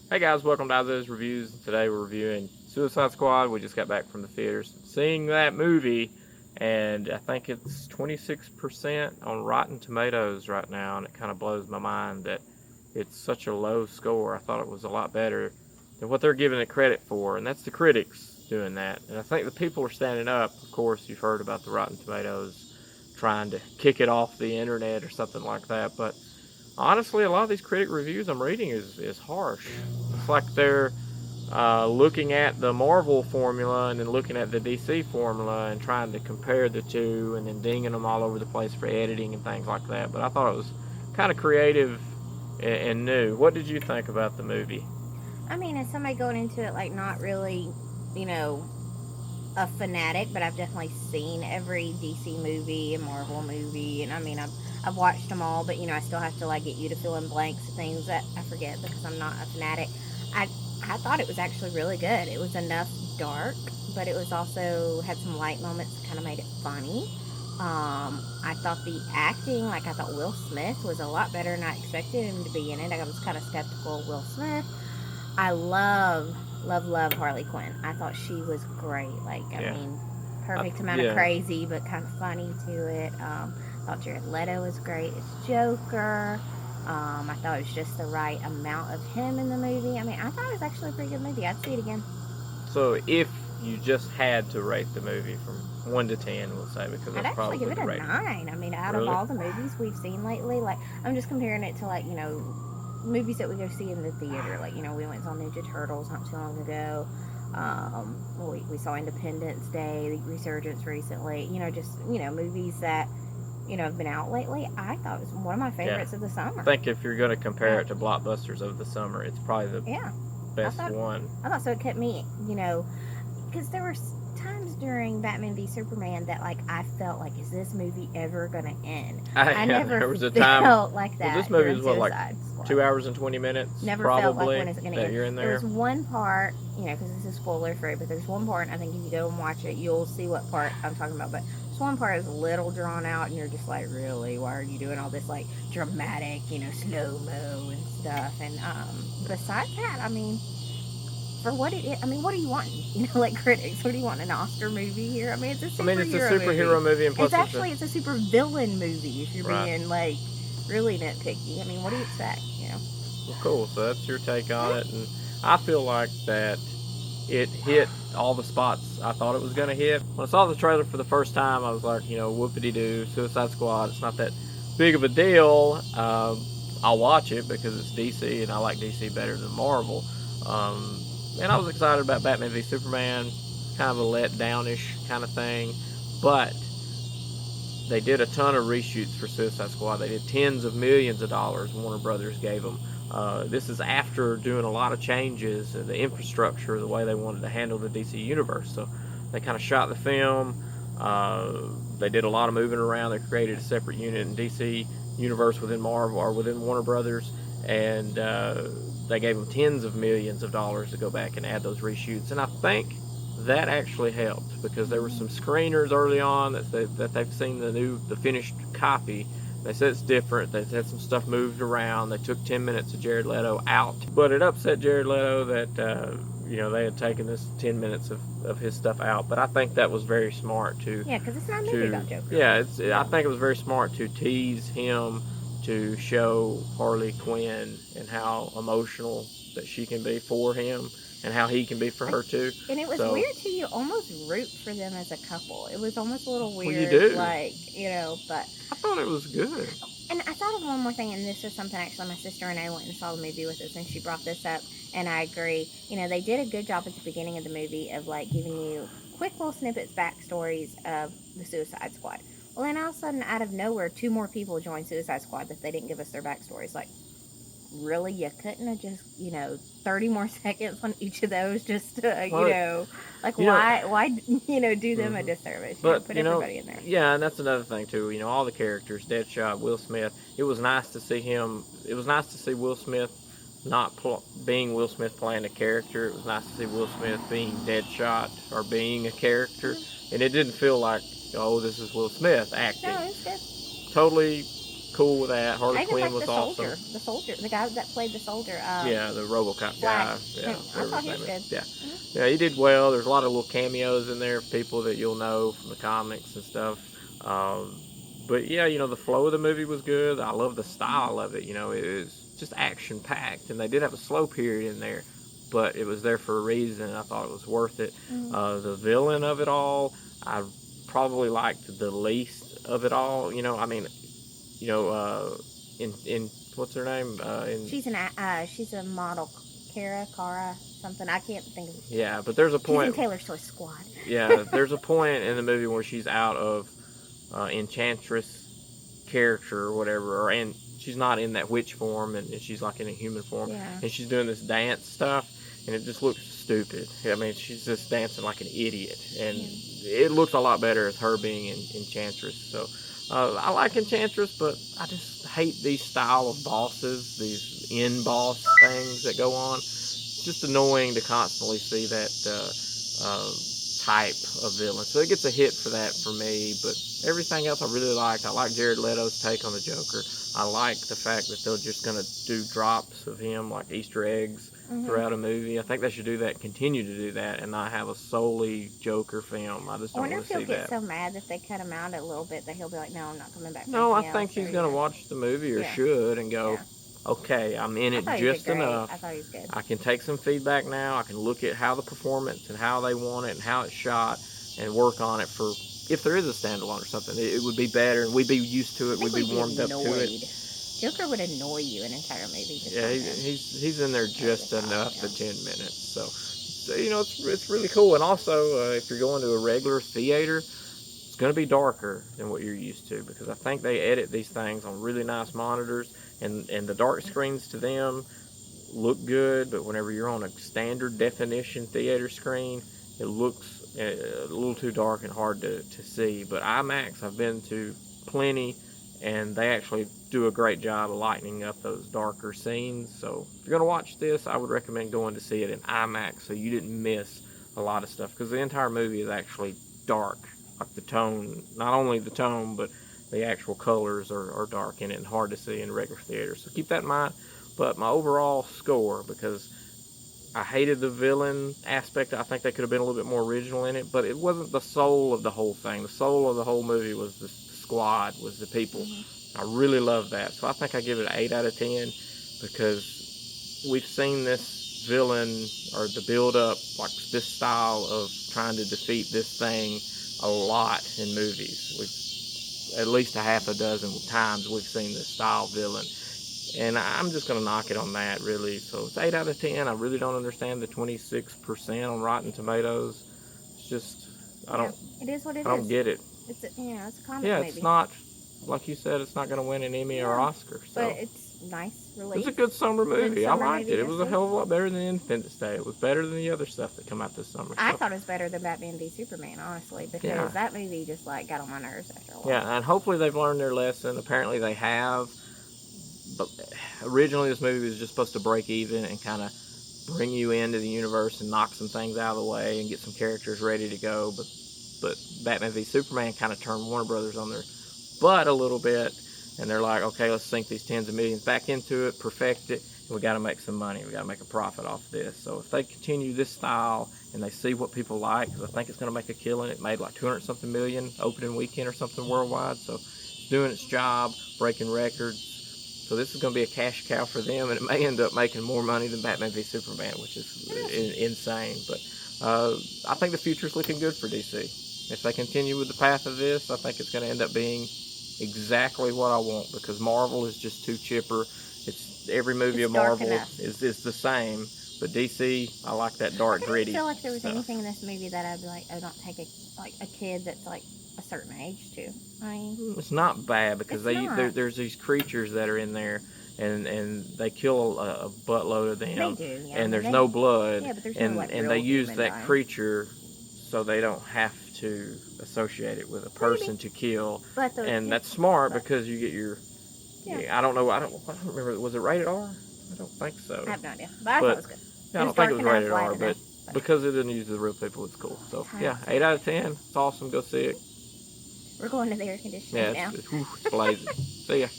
Hey guys, welcome to Isaiah's Reviews. Today we're reviewing Suicide Squad. We just got back from the theaters seeing that movie, and I think it's 26% on Rotten Tomatoes right now, and it kind of blows my mind that it's such a low score. I thought it was a lot better than what they're giving it credit for, and that's the critics doing that. And I think the people are standing up. Of course, you've heard about the Rotten Tomatoes trying to kick it off the internet or something like that, but honestly, a lot of these critic reviews I'm reading is harsh. It's like they're looking at the Marvel formula and then looking at the DC formula and trying to compare the two and then dinging them all over the place for editing and things like that. But I thought it was kind of creative and new. What did you think about the movie? I mean, as somebody going into it like not really, you know, a fanatic, but I've definitely seen every DC movie and Marvel movie, and I mean, I've watched them all, but I still have to like get you to fill in blanks of things that I forget because I'm not a fanatic. I I thought it was actually really good. It was enough dark, but it was also had some light moments that kind of made it funny. I thought the acting, like I thought Will Smith was a lot better than I expected him to be in it. I was kind of skeptical of Will Smith. I love Harley Quinn. I thought she was great. Like, I Yeah, mean, perfect amount of yeah. crazy, but kind of funny to it. I thought Jared Leto was great as Joker. I thought it was just the right amount of him in the movie. I mean, I thought it was actually a pretty good movie. I'd see it again. So if you just had to rate the movie from 1 to 10, we'll say, because I'd that's actually give probably it the a rating. 9. I mean, out of Really? all the movies we've seen lately, like, I'm just comparing it to, like, movies that we go see in the theater. Like, we went and saw Ninja Turtles not too long ago. We saw Independence Day, the Resurgence recently. Movies that, have been out lately. I thought it was one of my Yeah. favorites of the I summer. think if you're going to compare Yeah. it to blockbusters of the summer, it's probably the Yeah. I best thought, one. I thought so. It kept me, because there were times during Batman v Superman that like I felt like, is this movie ever gonna end? I Yeah, never there was a time. felt like Well, this that movie during is what, like Suicide Squad. 2 hours and 20 minutes, Never felt like, probably, when is it gonna that end? you're in There was there. one part, because this is spoiler free, but there's one part, and I think if you go and watch it, you'll see what part I'm talking about. But this one part is a little drawn out, and you're just like, really, why are you doing all this like dramatic, slow mo and stuff? And besides that, I mean, for what it is. I mean, what are you wanting? Like critics, what do you want? An Oscar movie here? I mean, it's a I mean, it's a superhero movie. superhero movie, and plus it's a It's a super villain movie. If you're right. being like really nitpicky, I mean, what do you expect? Well, cool. So that's your take on it, and I feel like that it hit all the spots I thought it was gonna hit. When I saw the trailer for the first time, I was like, whoopity doo, Suicide Squad. It's not that big of a deal. I'll watch it because it's DC, and I like DC better than Marvel. Um, and I was excited about Batman v Superman, kind of a letdownish kind of thing, but they did a ton of reshoots for Suicide Squad. They did tens of millions of dollars. Warner Brothers gave them. This is after doing a lot of changes in the infrastructure, the way they wanted to handle the DC universe. So they kind of shot the film. They did a lot of moving around. They created a separate unit in DC universe within Marvel or within Warner Brothers, and they gave them tens of millions of dollars to go back and add those reshoots. And I think that actually helped because there were some screeners early on that they've seen the finished copy. They said it's different. They had some stuff moved around. They took 10 minutes of Jared Leto out, but it upset Jared Leto that they had taken this 10 minutes of his stuff out. But I think that was very smart Yeah, because it's not a movie to about Joker. yeah. I Yeah. think it was very smart to tease him, to show Harley Quinn and how emotional that she can be for him and how he can be for her too. And it was So, weird too. You almost root for them as a couple. It was almost a little well, you weird, do. like but I thought it was good. and I thought of one more thing, and this was something actually my sister and I went and saw the movie with us, and she brought this up, and I agree. They did a good job at the beginning of the movie of like giving you quick little snippets, backstories of the Suicide Squad. Well, then all of a sudden, out of nowhere, two more people joined Suicide Squad that they didn't give us their backstories. Like, really, you couldn't have just 30 more seconds on each of those just to Well, like you know, why do them a hmm disservice, but put everybody in there. yeah, and that's another thing too. All the characters, Deadshot, Will Smith. It was nice to see him. It was nice to see Will Smith not being Will Smith playing a character. It was nice to see Will Smith being Deadshot or being a character, Mm-hmm. and it didn't feel like, oh, this is Will Smith acting. No, it's good. Totally cool with that. Harley I even Quinn like was the awesome. soldier, the guy that played the soldier. Yeah, the RoboCop guy. Flash. Yeah, I whatever thought his he was name is. good. Yeah, Mhm. yeah, he did well. There's a lot of little cameos in there of people that you'll know from the comics and stuff. But yeah, the flow of the movie was good. I love the style of it. It was just action packed, and they did have a slow period in there, but it was there for a reason. I thought it was worth it. Mhm. The villain of it all, I probably liked the least of it all. I mean, in what's her name? She's a model, Cara something. I can't think of. Yeah, but there's a She's in point. Taylor Swift Squad. Yeah, there's a point in the movie where she's out of Enchantress character or whatever, and she's not in that witch form, and she's like in a human form, Yeah. and she's doing this dance stuff, and it just looks stupid. I mean, she's just dancing like an idiot, and it looks a lot better as her being in Enchantress. So I like Enchantress, but I just hate these style of bosses, these in boss things that go on. It's just annoying to constantly see that type of villain. So it gets a hit for that for me, but everything else I really liked. I like Jared Leto's take on the Joker. I like the fact that they're just going to do drops of him like Easter eggs throughout a movie. I think they should do that, continue to do that, and not have a solely Joker film. I just I don't wonder want if to he'll see get that. so mad that they cut him out a little bit that he'll be like, no, I'm not coming back. For No, I anything think else, he's or, going to watch the movie or Yeah. should and go, Yeah. okay, I'm in I it thought he did just great. enough. I thought he was good. I can take some feedback now. I can look at how the performance and how they want it and how it's shot and work on it for if there is a standalone or something. It would be better and we'd be used to it. I think We'd be warmed up to it. Joker would annoy you an entire movie. Just Yeah, on him. he's in there just Over the top, enough yeah. for 10 minutes. So it's really cool. And also, if you're going to a regular theater, it's going to be darker than what you're used to because I think they edit these things on really nice monitors, and the dark screens to them look good, but whenever you're on a standard definition theater screen, it looks a little too dark and hard to see. But IMAX, I've been to plenty, and they actually do a great job of lightening up those darker scenes. So if you're going to watch this, I would recommend going to see it in IMAX so you didn't miss a lot of stuff because the entire movie is actually dark. Like the tone, not only the tone, but the actual colors are dark in it and hard to see in regular theaters. So keep that in mind. But my overall score, because I hated the villain aspect, I think they could have been a little bit more original in it, but it wasn't the soul of the whole thing. The soul of the whole movie was the squad, was the people. I really love that. So I think I give it an 8 out of 10 because we've seen this villain or the build up, like this style of trying to defeat this thing a lot in movies. We've at least a half a dozen times we've seen this style villain. And I'm just going to knock it on that, really. So it's 8 out of 10. I really don't understand the 26% on Rotten Tomatoes. It's just, It is what it is. I don't get it. It's a comic Yeah, movie. it's not, like you said, it's not going to win an Emmy or Oscar. So. But it's nice release. It was a good summer movie. I liked it. It was a movie. hell of a lot better than Independence Day. It was better than the other stuff that come out this summer. I thought it was better than Batman v Superman, honestly, because that movie just got on my nerves after a while. Yeah, and hopefully they've learned their lesson. Apparently they have. But originally this movie was just supposed to break even and kind of bring you into the universe and knock some things out of the way and get some characters ready to go. But Batman v Superman kind of turned Warner Brothers on their butt a little bit, and they're like, okay, let's sink these tens of millions back into it, perfect it, and we got to make some money. We got to make a profit off this. So if they continue this style and they see what people like, because I think it's going to make a killing. It made like 200-something million opening weekend or something worldwide. So it's doing its job, breaking records. So this is going to be a cash cow for them, and it may end up making more money than Batman v Superman, which is insane. But I think the future's looking good for DC. If they continue with the path of this, I think it's going to end up being exactly what I want, because Marvel is just too chipper. It's every movie of Marvel is the same, but DC, I like that dark, gritty. I don't feel like there was stuff. anything in this movie that I'd be like, oh, don't take a kid that's like a certain age to. I mean, it's not bad because there's these creatures that are in there, and they kill a buttload of them. They do, yeah. And there's no blood. Yeah, but there's and no, like, and real they use human that dying. creature so they don't have to associate it with a person to kill. But And that's smart because you get your. Yeah. I don't know. I don't remember. Was it rated R? I don't think so. I have no idea, but I thought it was good. Yeah, I don't think it was rated R, but because it didn't use the real people, it's cool. So yeah, 8 out of 10. It's awesome. Go see it. We're going to the air conditioning now. It's blazing. See ya.